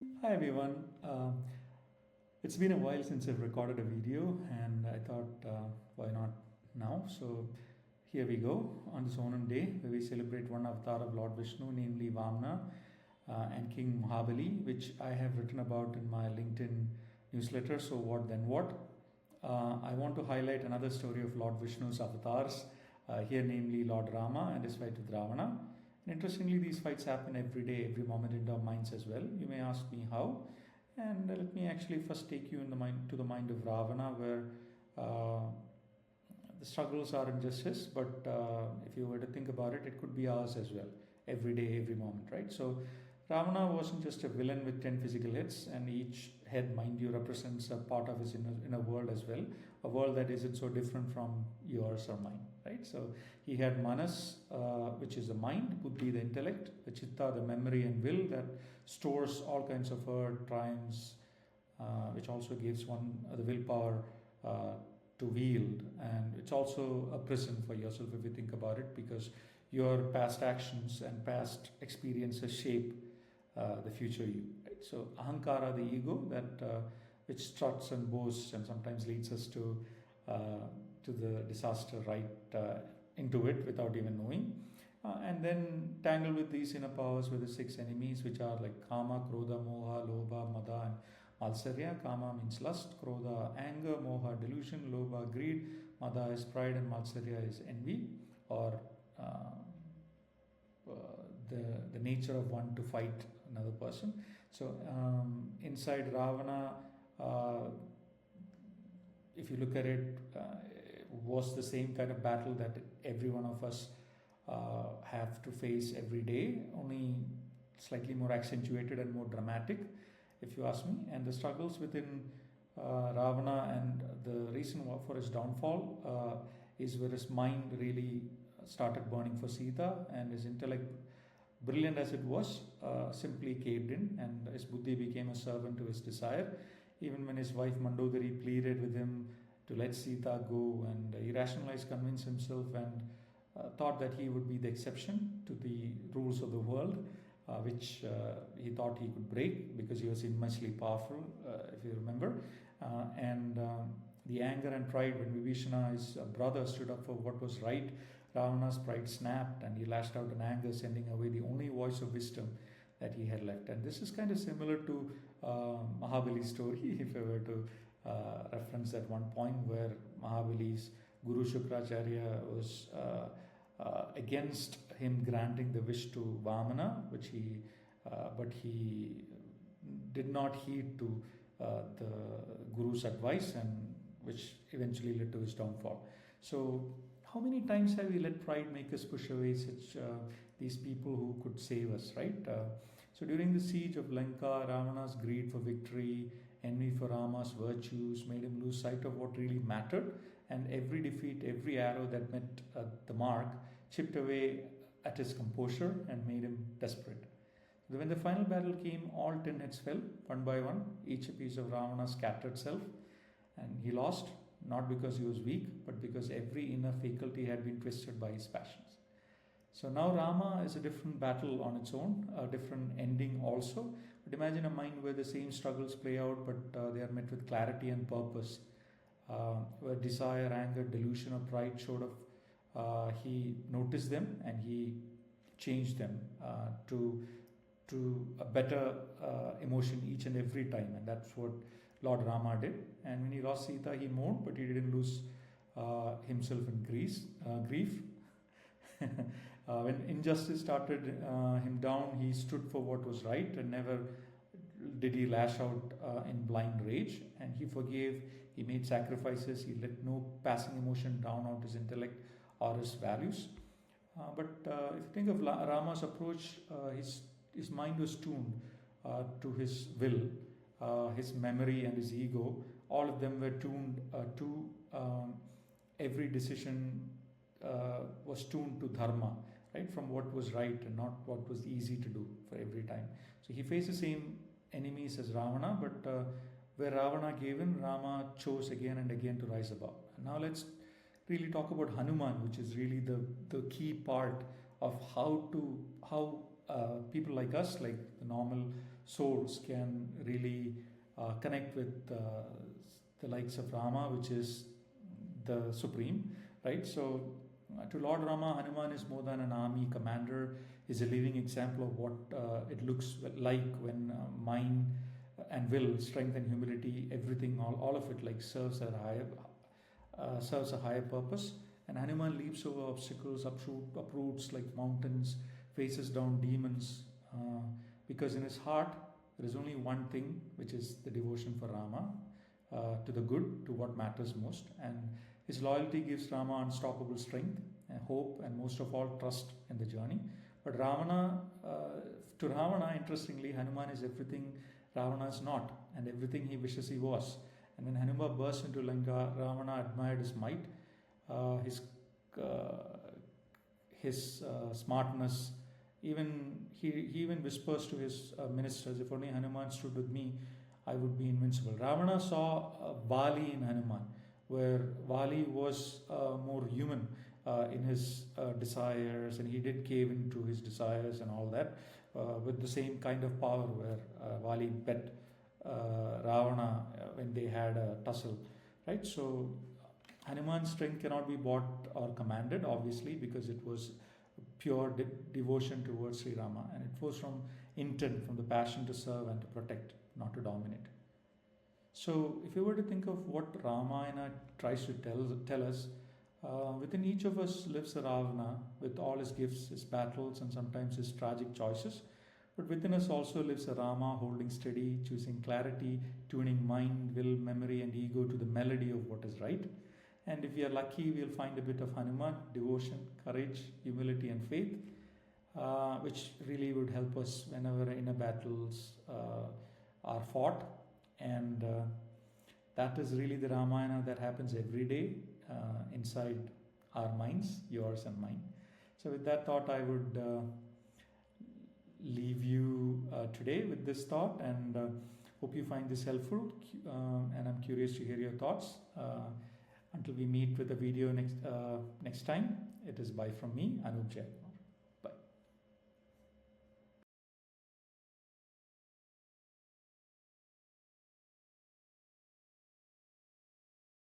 Hi everyone. It's been a while since I've recorded a video, and I thought, why not now? So here we go on this Onam day, where we celebrate one avatar of Lord Vishnu, namely Vamana and King Mahabali, which I have written about in my LinkedIn newsletter. So what then what? I want to highlight another story of Lord Vishnu's avatars, here namely Lord Rama and his fight with Ravana. And interestingly, these fights happen every day, every moment in our minds as well. You may ask me how, and let me actually first take you in the mind to the mind of Ravana, where uh, the struggles aren't just his, but if you were to think about it, it could be ours as well, every day, every moment, right? So Ravana wasn't just a villain with 10 physical heads, and each head, mind you, represents a part of his inner world as well, a world that isn't so different from yours or mine, right? So he had manas, which is the mind, buddhi, the intellect, the chitta, the memory and will that stores all kinds of hurt, triumphs, which also gives one the willpower to wield. And it's also a prison for yourself if you think about it, because your past actions and past experiences shape the future you. Right? So ahankara, the ego, that which struts and boasts and sometimes leads us uh, to the disaster right into it without even knowing. And then tangled with these inner powers with the six enemies, which are like kama, krodha, moha, lobha, mada, and malsarya. Kama means lust, krodha, anger, moha, delusion, lobha, greed, mada is pride, and malsarya is envy, or the nature of one to fight another person. So inside Ravana, if you look at it, was the same kind of battle that every one of us have to face every day, only slightly more accentuated and more dramatic, if you ask me. And the struggles within Ravana, and the reason for his downfall is where his mind really started burning for Sita, and his intellect, brilliant as it was, simply caved in, and his buddhi became a servant to his desire. Even when his wife Mandodari pleaded with him to let Sita go, and he rationalized, convinced himself, and thought that he would be the exception to the rules of the world, which he thought he could break because he was immensely powerful, if you remember. And the anger and pride when Vibhishana, his brother, stood up for what was right, Ravana's pride snapped and he lashed out in anger, sending away the only voice of wisdom that he had left. And this is kind of similar to Mahabali's story, if I were to reference at one point, where Mahabali's Guru Shukracharya was against him granting the wish to Vamana, which but he did not heed to the Guru's advice, and which eventually led to his downfall. So, how many times have we let pride make us push away such these people who could save us, right? So, during the siege of Lanka, Ravana's greed for victory, envy for Rama's virtues made him lose sight of what really mattered, and every defeat, every arrow that met the mark, chipped away at his composure and made him desperate. When the final battle came, all 10 heads fell, one by one. Each piece of Ravana scattered itself, and he lost, not because he was weak, but because every inner faculty had been twisted by his passions. So now Rama is a different battle on its own, a different ending also. But imagine a mind where the same struggles play out, but they are met with clarity and purpose. Where desire, anger, delusion, or pride showed up, he noticed them and he changed them to a better emotion each and every time, and that's what Lord Rama did. And when he lost Sita, he mourned, but he didn't lose himself in grief. When injustice started him down, he stood for what was right, and never did he lash out in blind rage. And he forgave, he made sacrifices, he let no passing emotion drown out his intellect or his values. But if you think of Rama's approach, his mind was tuned to his will, his memory, and his ego. All of them were tuned to every decision was tuned to dharma, right? From what was right and not what was easy to do for every time. So he faced the same enemies as Ravana, but where Ravana gave in, Rama chose again and again to rise above. And now let's really talk about Hanuman, which is really the key part of how people like us, like the normal souls can really connect with the likes of Rama, which is the supreme, right? So to Lord Rama, Hanuman is more than an army commander. Is a living example of what it looks like when mind and will, strength and humility, everything, all of it, like serves a higher purpose. And Hanuman leaps over obstacles, uproots like mountains, faces down demons, because in his heart there is only one thing, which is the devotion for Rama, to the good, to what matters most. And his loyalty gives Rama unstoppable strength and hope, and most of all, trust in the journey. But to Ravana, interestingly, Hanuman is everything Ravana is not, and everything he wishes he was. And when Hanuman burst into Lanka, Ravana admired his might, his smartness. He even whispers to his ministers, "If only Hanuman stood with me, I would be invincible." Ravana saw Vali in Hanuman, where Vali was more human in his desires, and he did cave into his desires and all that, with the same kind of power where Vali bet Ravana when they had a tussle, right? So Hanuman's strength cannot be bought or commanded, obviously, because it was pure devotion towards Sri Rama, and it flows from intent, from the passion to serve and to protect, not to dominate. So if you were to think of what Ramayana tries to tell us, within each of us lives a Ravana with all his gifts, his battles, and sometimes his tragic choices. But within us also lives a Rama holding steady, choosing clarity, tuning mind, will, memory, and ego to the melody of what is right. And if we are lucky, we'll find a bit of Hanuman, devotion, courage, humility, and faith, which really would help us whenever inner battles are fought. And that is really the Ramayana that happens every day inside our minds, yours and mine. So with that thought, I would leave you today with this thought, and hope you find this helpful, and I'm curious to hear your thoughts. Until we meet with a video next time, it is bye from me, Anup Jain.